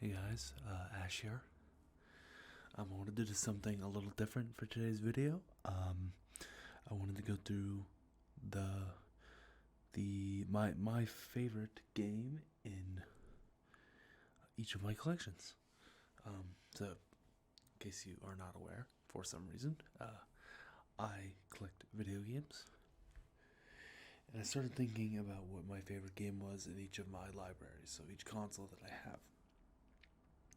Hey guys, Ash here. I wanted to do something a little different for today's video. I wanted to go through my favorite game in each of my collections. So, in case you are not aware, for some reason, I collect video games, and I started thinking about what my favorite game was in each of my libraries. So each console that I have.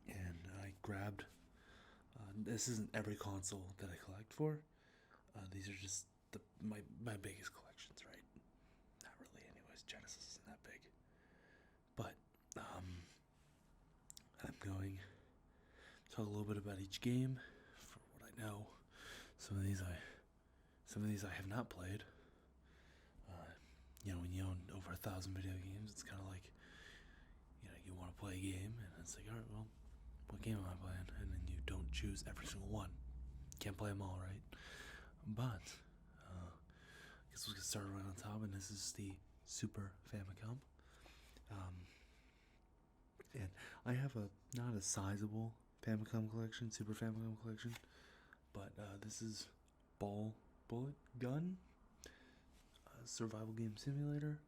And I grabbed. This isn't every console that I collect for. These are just my biggest collections, right? Not really, anyways. Genesis isn't that big, but I'm going to talk a little bit about each game for what I know. Some of these I have not played. When you own over 1,000 video games, it's kind of like, you want to play a game, and it's like, all right, well, what game am I playing? And then you don't choose every single one. Can't play them all, right? But I guess we'll get started right on top, and this is the Super Famicom. And I have not a sizable Famicom collection, Super Famicom collection, but this is Ball Bullet Gun, survival game simulator.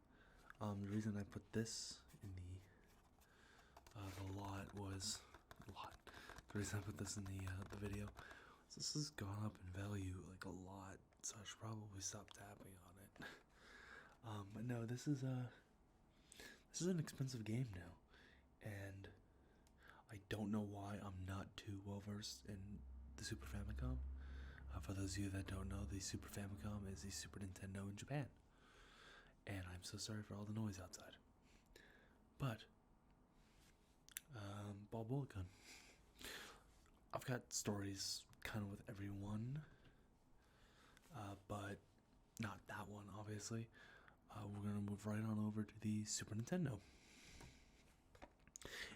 The reason I put this in the lot was the reason I put this in the video is this has gone up in value like a lot, so I should probably stop tapping on it. But no, this is an expensive game now, and I don't know why I'm not too well versed in the Super Famicom. For those of you that don't know, the Super Famicom is the Super Nintendo in Japan, and I'm so sorry for all the noise outside. But Ball Bullet Gun. I've got stories kind of with everyone, but not that one, obviously. We're going to move right on over to the Super Nintendo.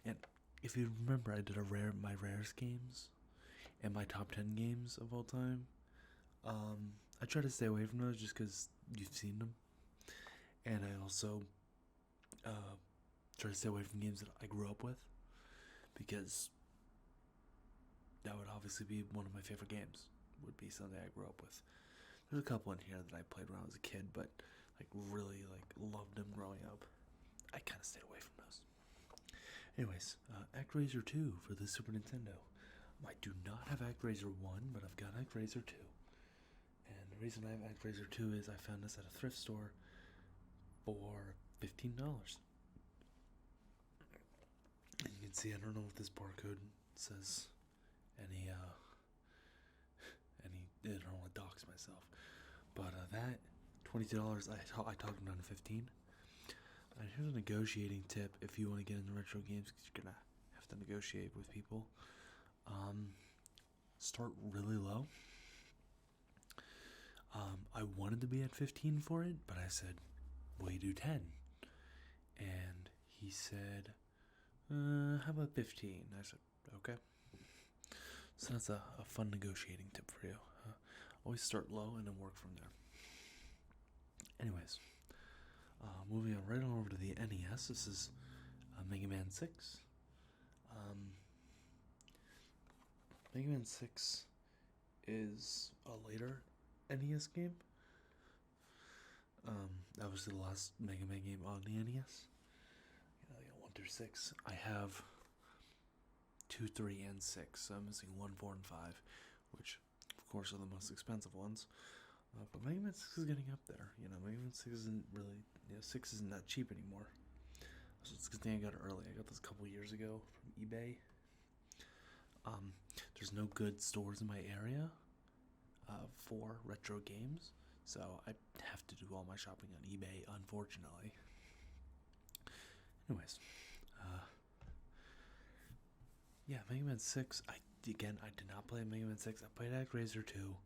And if you remember, I did my rarest games and my top 10 games of all time. I try to stay away from those just because you've seen them. And I also try to stay away from games that I grew up with, because that would obviously be one of my favorite games. Would be something I grew up with. There's a couple in here that I played when I was a kid, but really loved them growing up. I kind of stayed away from those. Anyways, ActRaiser 2 for the Super Nintendo. I do not have ActRaiser 1, but I've got ActRaiser 2. And the reason I have ActRaiser 2 is I found this at a thrift store for $15. And you can see, I don't know if this barcode says any, I don't want to dox myself, but that $22, I talked them down to $15. And here's a negotiating tip if you want to get into retro games, because you're gonna have to negotiate with people. Start really low. I wanted to be at 15 for it, but I said, will you do 10? And he said, how about 15? I said, okay. So that's a fun negotiating tip for you. Always start low and then work from there. Anyways, moving on right on over to the NES. This is Mega Man 6. Mega Man 6 is a later NES game. That was the last Mega Man game on the NES. 1 through 6. I have 2, 3, and 6. So I'm missing 1, 4, and 5, which of course are the most expensive ones. But Mega Man 6 is getting up there. Mega Man 6 isn't really, 6 isn't that cheap anymore. So it's a good thing I got it early. I got this a couple years ago from eBay. There's no good stores in my area for retro games, so I have to do all my shopping on eBay, unfortunately. Anyways, Mega Man 6, I did not play Mega Man 6. I played ActRaiser 2,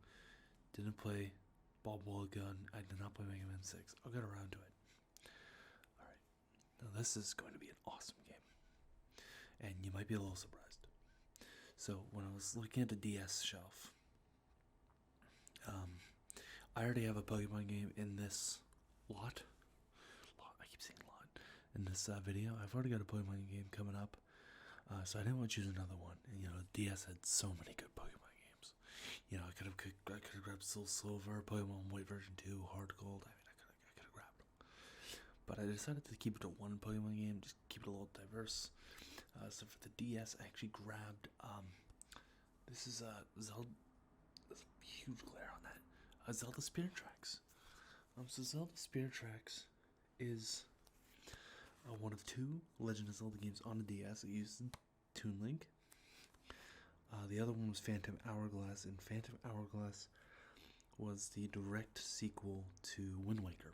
didn't play Ball Bullet Gun. I did not play Mega Man 6. I'll get around to it. Alright, now this is going to be an awesome game, and you might be a little surprised. So when I was looking at the DS shelf, I already have a Pokemon game in this lot. I keep saying lot. In this video, I've already got a Pokemon game coming up. So I didn't want to choose another one. And, DS had so many good Pokemon games. I could have grabbed Soul Silver, Pokemon White version 2, Hard Gold. I could have grabbed them. But I decided to keep it to one Pokemon game, just keep it a little diverse. So for the DS, I actually grabbed, this is Zelda. There's a huge glare on that. Zelda Spirit Tracks. So Zelda Spirit Tracks is one of two Legend of Zelda games on the DS. It used Toon Link. The other one was Phantom Hourglass, and Phantom Hourglass was the direct sequel to Wind Waker.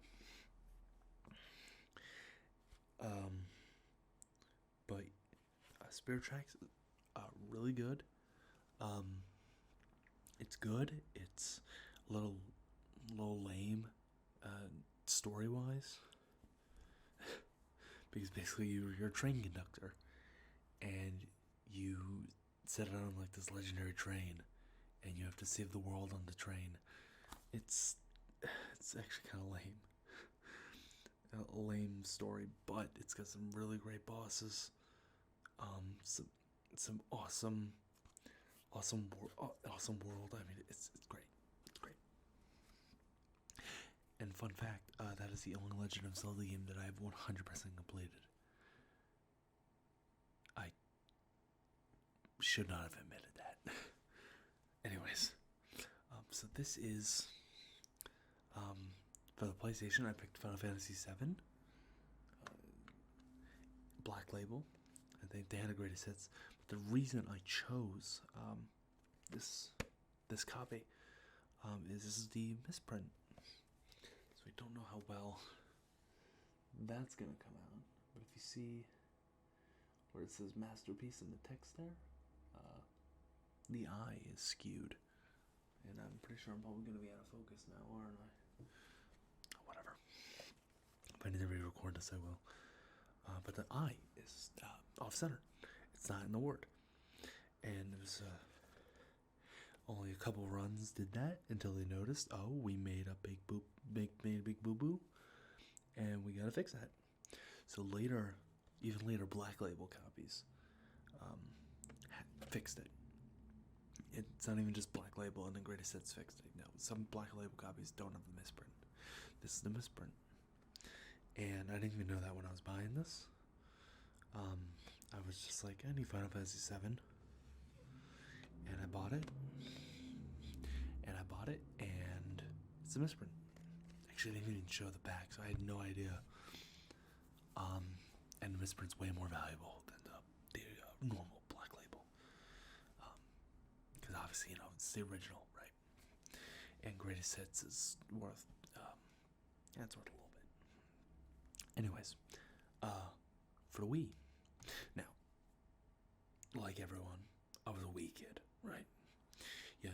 But Spirit Tracks, really good. It's good. It's a little lame, story-wise, because basically you're a train conductor, and you set it on like this legendary train, and you have to save the world on the train. It's actually kind of lame. A lame story, but it's got some really great bosses. Some awesome world. I mean, it's great. It's great. And fun fact, that is the only Legend of Zelda game that I have 100% completed. I should not have admitted that. Anyways, so this is, for the PlayStation, I picked Final Fantasy VII, Black Label. I think they had a greatest hits. But the reason I chose this copy is this is the misprint. So we don't know how well that's gonna come out. But if you see where it says masterpiece in the text there, the eye is skewed, and I'm pretty sure I'm probably gonna be out of focus now, aren't I? Whatever. If I need to re-record this, I will. But the eye is off center. It's not in the word, and it was only a couple runs did that until they noticed, oh, we made a big boo boo, and we gotta fix that. So later, even later, Black Label copies fixed it. It's not even just Black Label and the greatest hits fixed it. No, some Black Label copies don't have the misprint. This is the misprint, and I didn't even know that when I was buying this. I was just like, I need Final Fantasy VII, and I bought it. And it's a misprint. Actually, they didn't even show the back, so I had no idea. And the misprint's way more valuable than the normal Black Label. Because obviously, it's the original, right? And Greatest Hits is worth, it's worth a little bit. Anyways, for the Wii. Now, like everyone, I was a Wii kid, right? Yeah,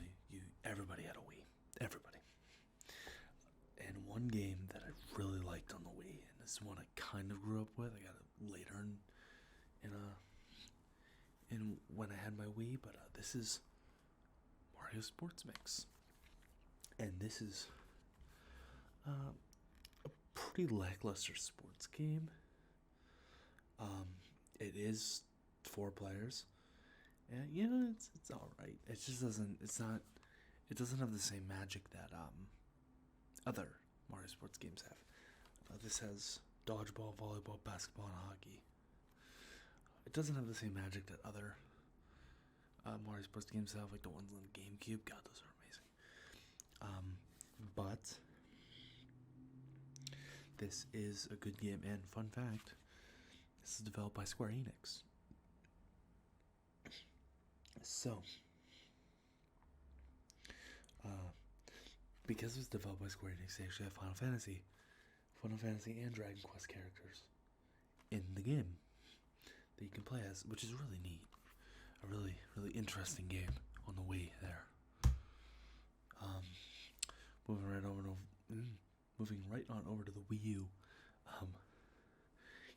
everybody had a Wii. Everybody. And one game that I really liked on the Wii, and this is one I kind of grew up with. I got it later in when I had my Wii, but this is Mario Sports Mix, and this is a pretty lackluster sports game. It is 4 players, and it's all right. It just doesn't. It doesn't have the same magic that other Mario Sports games have. This has dodgeball, volleyball, basketball, and hockey. It doesn't have the same magic that other Mario Sports games have, like the ones on the GameCube. God, those are amazing. But this is a good game, and fun fact, this is developed by Square Enix. So, because it's developed by Square Enix, they actually have Final Fantasy and Dragon Quest characters in the game that you can play as, which is really neat. A really, really interesting game on the Wii there. Moving right on over to the Wii U.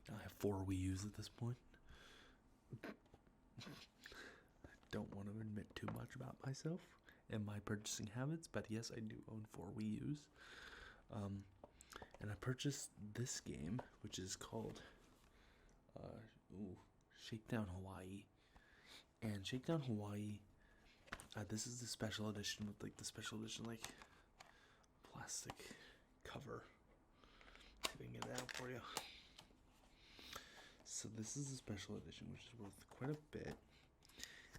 I have 4 Wii U's at this point. I don't want to admit too much about myself and my purchasing habits, but yes, I do own 4 Wii U's. And I purchased this game, which is called Shakedown Hawaii. And Shakedown Hawaii. This is the special edition with like the special edition like plastic cover. See if I can get it out for you. So this is a special edition, which is worth quite a bit.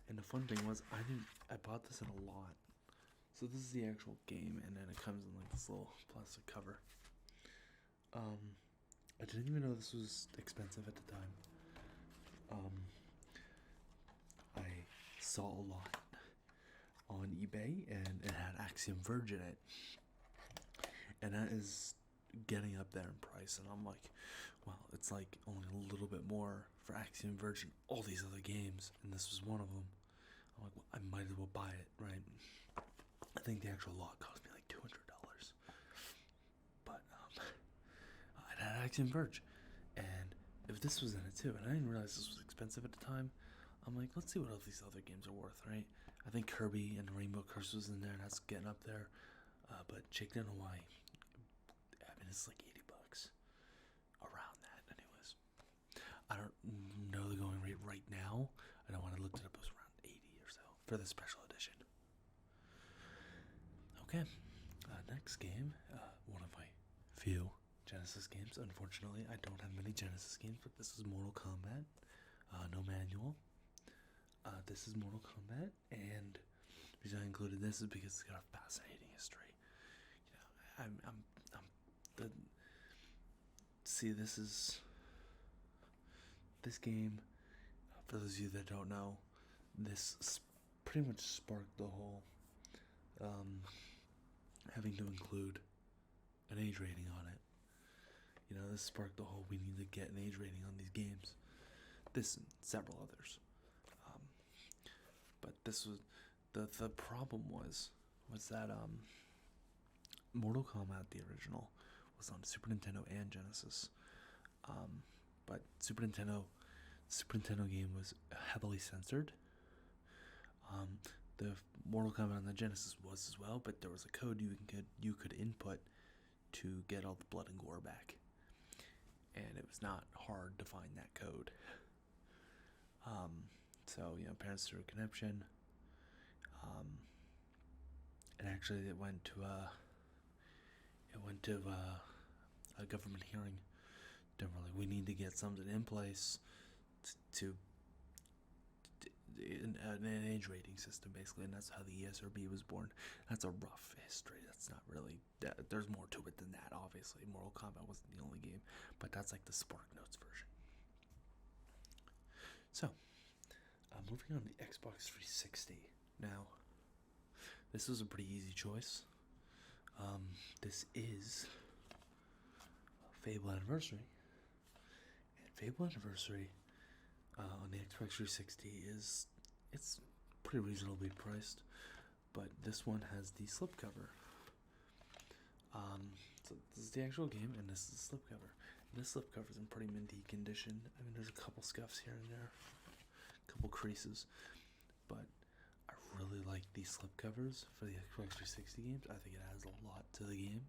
And the fun thing was, I bought this in a lot. So this is the actual game, and then it comes in like this little plastic cover. I didn't even know this was expensive at the time. I saw a lot on eBay, and it had Axiom Verge in it. And that is getting up there in price, and I'm like, well, it's like only a little bit more for Axiom Verge and all these other games, and this was one of them. I'm like, well, I might as well buy it, right? I think the actual lot cost me like $200, but it had Axiom Verge, and if this was in it too, and I didn't realize this was expensive at the time, I'm like, let's see what all these other games are worth, right? I think Kirby and Rainbow Curse was in there, and that's getting up there, but Shakedown Hawaii, I mean, it's like $80, around that, anyways. I don't know the going rate right now. I know when I looked it up, it was around 80 or so for the special edition. Okay, next game, one of my few Genesis games. Unfortunately, I don't have many Genesis games, but this is Mortal Kombat. No manual. This is Mortal Kombat, and the reason I included this is because it's got a fascinating history. You know, this game. For those of you that don't know, this pretty much sparked the whole having to include an age rating on it. You know, this sparked the whole we need to get an age rating on these games. This and several others. But this was the problem was that Mortal Kombat, the original, was on Super Nintendo and Genesis. But Super Nintendo game was heavily censored. The Mortal Kombat on the Genesis was as well, but there was a code you could input to get all the blood and gore back, and it was not hard to find that code. So you know, parents through conniption. And actually, it went to a government hearing. We need to get something in place to an age rating system, basically, and that's how the ESRB was born. That's a rough history. That's not really. There's more to it than that. Obviously, Mortal Kombat wasn't the only game, but that's like the Spark Notes version. So, moving on to the Xbox 360 now. This was a pretty easy choice. This is Fable Anniversary. And Fable Anniversary on the Xbox 360 it's pretty reasonably priced, but this one has the slipcover. So this is the actual game, and this is the slipcover. This slipcover is in pretty minty condition. I mean, there's a couple scuffs here and there, a couple creases, but I really like these slipcovers for the Xbox 360 games. I think it adds a lot to the game,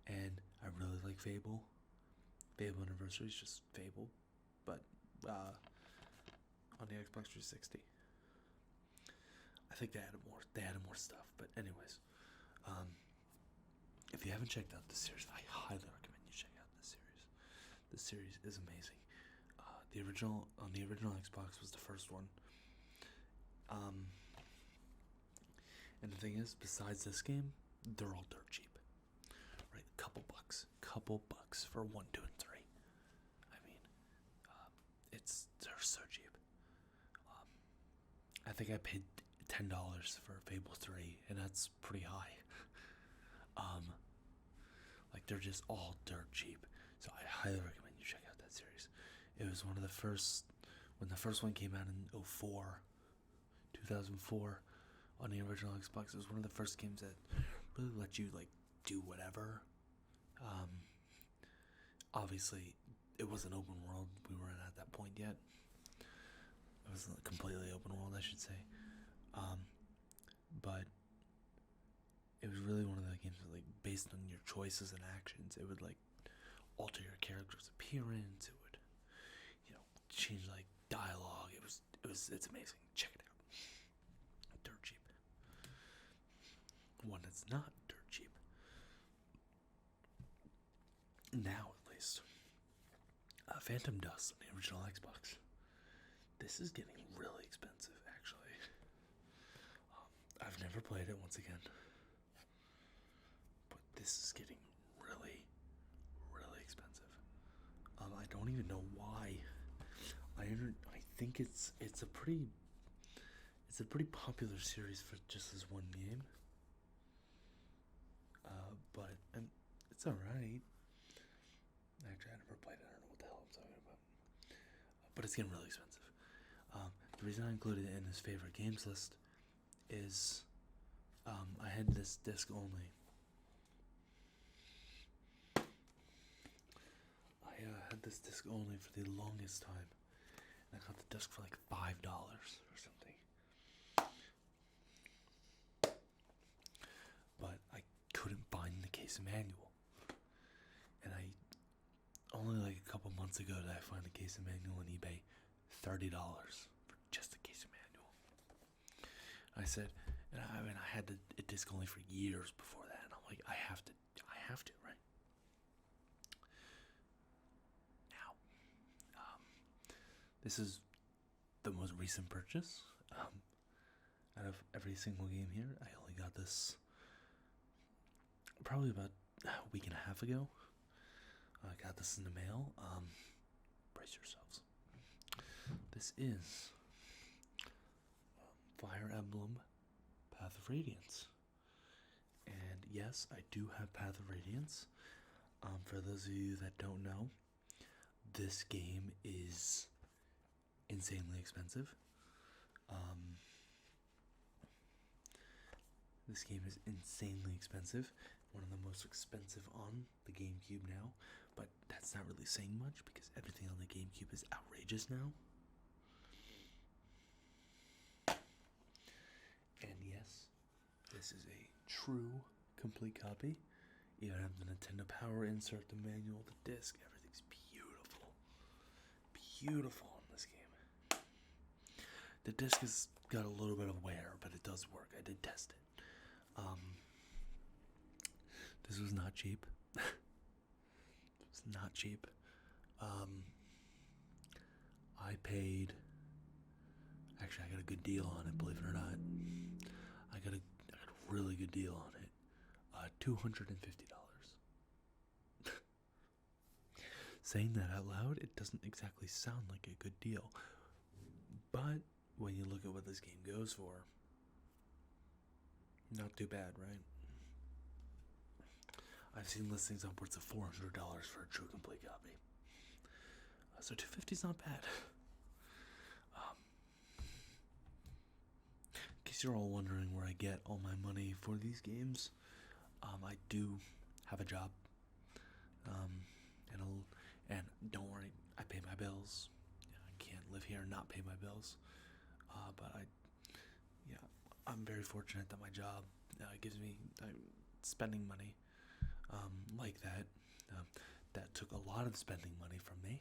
and I really like Fable. Fable Anniversary is just Fable, but on the Xbox 360. I think they added more stuff, but anyways, if you haven't checked out this series, I highly recommend you check out this series. This series is amazing. The original Xbox was the first one. And the thing is, besides this game, they're all dirt cheap. Right, couple bucks for 1, 2, and 3. I mean, they're so cheap. I think I paid $10 for Fable 3, and that's pretty high. Like, they're just all dirt cheap. So I highly recommend you check out that series. It was one of the first, when the first one came out in 2004, on the original Xbox. It was one of the first games that really let you, like, do whatever. Obviously, it wasn't open world. We weren't at that point yet. It was a completely open world, I should say. But it was really one of the games that, like, based on your choices and actions, it would, like, alter your character's appearance. It would, you know, change, like, dialogue. It was it's amazing. Check it out. Dirt cheap. One that's not dirt cheap. Now, at least. Phantom Dust on the original Xbox. This is getting really expensive, actually. I've never played it once again. But this is getting really, really expensive. I don't even know why. I think it's a pretty popular series for just this one game. But it's alright. Actually, I never played it. I don't know what the hell I'm talking about. But it's getting really expensive. The reason I included it in this favorite games list is I had this disc only. I had this disc only for the longest time. And I got the disc for like $5 or something. But I couldn't find the case manual. And only like a couple months ago did I find the case manual on eBay. $30 for just a case manual. I said, and I had a disc only for years before that, and I'm like, I have to, right? Now, this is the most recent purchase. Out of every single game here, I only got this probably about a week and a half ago. I got this in the mail. Brace yourselves. This is Fire Emblem Path of Radiance. And yes, I do have Path of Radiance. For those of you that don't know, this game is insanely expensive. This game is insanely expensive. One of the most expensive on the GameCube now. But that's not really saying much because everything on the GameCube is outrageous now. And yes, this is a true complete copy. You have the Nintendo Power insert, the manual, the disc, everything's beautiful. Beautiful in this game. The disc has got a little bit of wear, but it does work. I did test it. This was not cheap. It was not cheap. I paid. Actually, I got a good deal on it. Believe it or not, I got a really good deal on it. $250. Saying that out loud, it doesn't exactly sound like a good deal. But when you look at what this game goes for, not too bad, right? I've seen listings upwards of $400 for a true complete copy. So $250 is not bad. In case you're all wondering where I get all my money for these games, I do have a job. And don't worry, I pay my bills. I can't live here and not pay my bills. But I'm very fortunate that my job gives me spending money like that. That took a lot of spending money from me.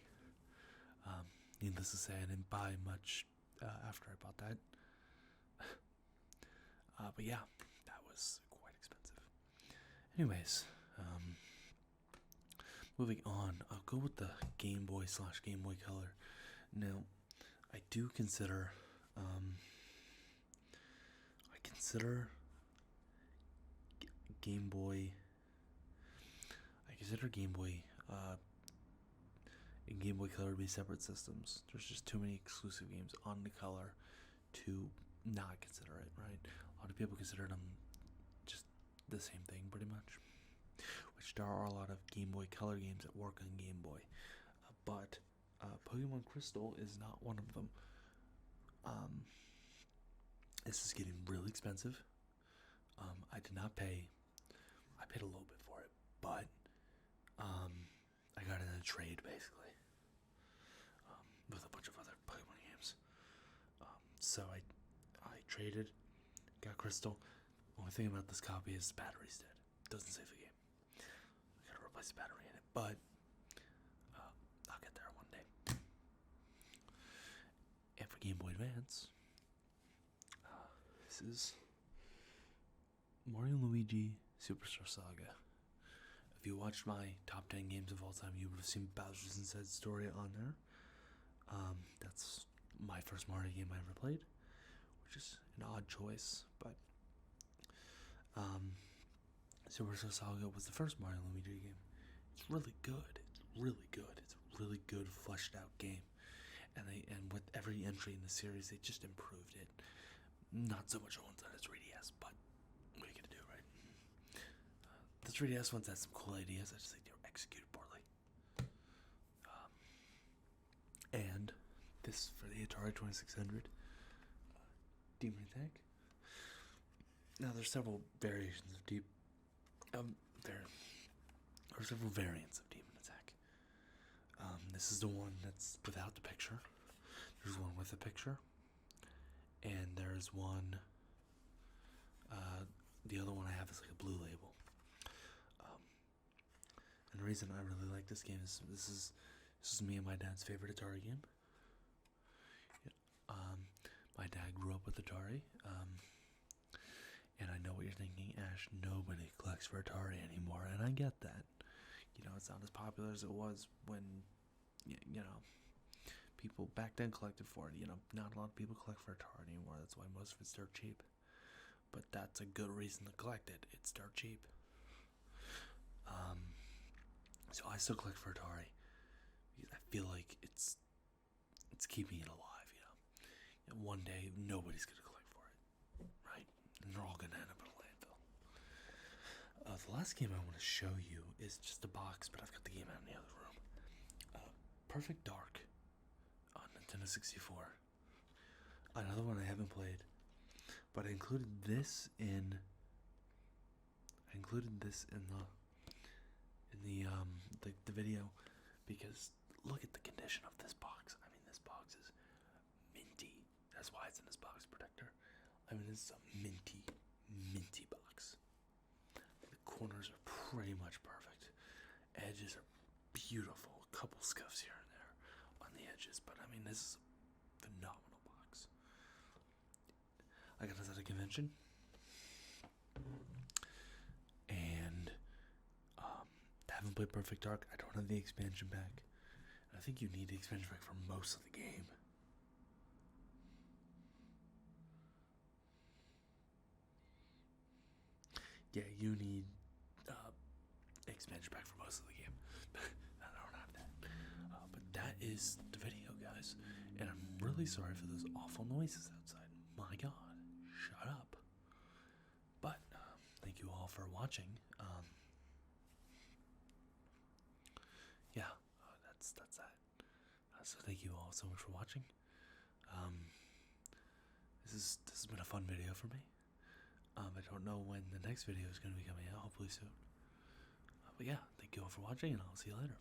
Needless to say, I didn't buy much after I bought that. But yeah, that was quite expensive. Anyways, moving on, I'll go with the Game Boy / Game Boy Color. Now, I do consider, Game Boy. I consider Game Boy and Game Boy Color to be separate systems. There's just too many exclusive games on the Color to not consider it, right? A lot of people consider them just the same thing, pretty much. Which there are a lot of Game Boy Color games that work on Game Boy, but Pokemon Crystal is not one of them. This is getting really expensive. I did not pay. I paid a little bit for it, but I got it in a trade basically with a bunch of other Pokemon games. So I traded, got Crystal. Only thing about this copy is the battery's dead. Doesn't save the game. I gotta replace the battery in it, but I'll get there one day. And for Game Boy Advance. This is Mario & Luigi Superstar Saga. If you watched my top 10 games of all time, you would have seen Bowser's Inside Story on there. That's my first Mario game I ever played, which is an odd choice, but Superstar Saga was the first Mario & Luigi game. It's really good. It's really good. It's a really good, fleshed out game. And with every entry in the series, they just improved it. Not so much on ones on the 3DS, but what are you gonna do, right? The 3DS ones had some cool ideas. I just think they were executed poorly. And this for the Atari 2600, Demon Attack. Now there's several variations of there are several variants of Demon Attack. This is the one that's without the picture. There's one with a picture, and there's one. The other one I have is like a blue label. And the reason I really like this game is this is me and my dad's favorite Atari game. My dad grew up with Atari. And I know what you're thinking, Ash. Nobody collects for Atari anymore, and I get that. It's not as popular as it was when, people back then collected for it. Not a lot of people collect for Atari anymore. That's why most of it's dirt cheap. But that's a good reason to collect it. It's dirt cheap. So I still collect for Atari because I feel like it's keeping it alive. And one day nobody's gonna collect for it, right? And they're all gonna end up in a landfill. The last game I want to show you is just a box, but I've got the game out in the other room. Perfect Dark on Nintendo 64. Another one I haven't played, but I included this in the video because look at the condition of this box. I mean, this box is minty. That's why it's in this box protector. I mean, this is a minty box. The corners are pretty much perfect. Edges are beautiful. A couple scuffs here and there on the edges, but I mean, this is a phenomenal box. I got this at a convention, and I haven't played Perfect Dark. I don't have the expansion pack. And I think you need the expansion pack for most of the game. Yeah, you need expansion pack for most of the game. I don't have that. But that is the video, guys. And I'm really sorry for those awful noises outside. My God, shut up. But thank you all for watching. That's that. So thank you all so much for watching. This has been a fun video for me. I don't know when the next video is going to be coming out. Hopefully soon. But yeah, thank you all for watching, and I'll see you later.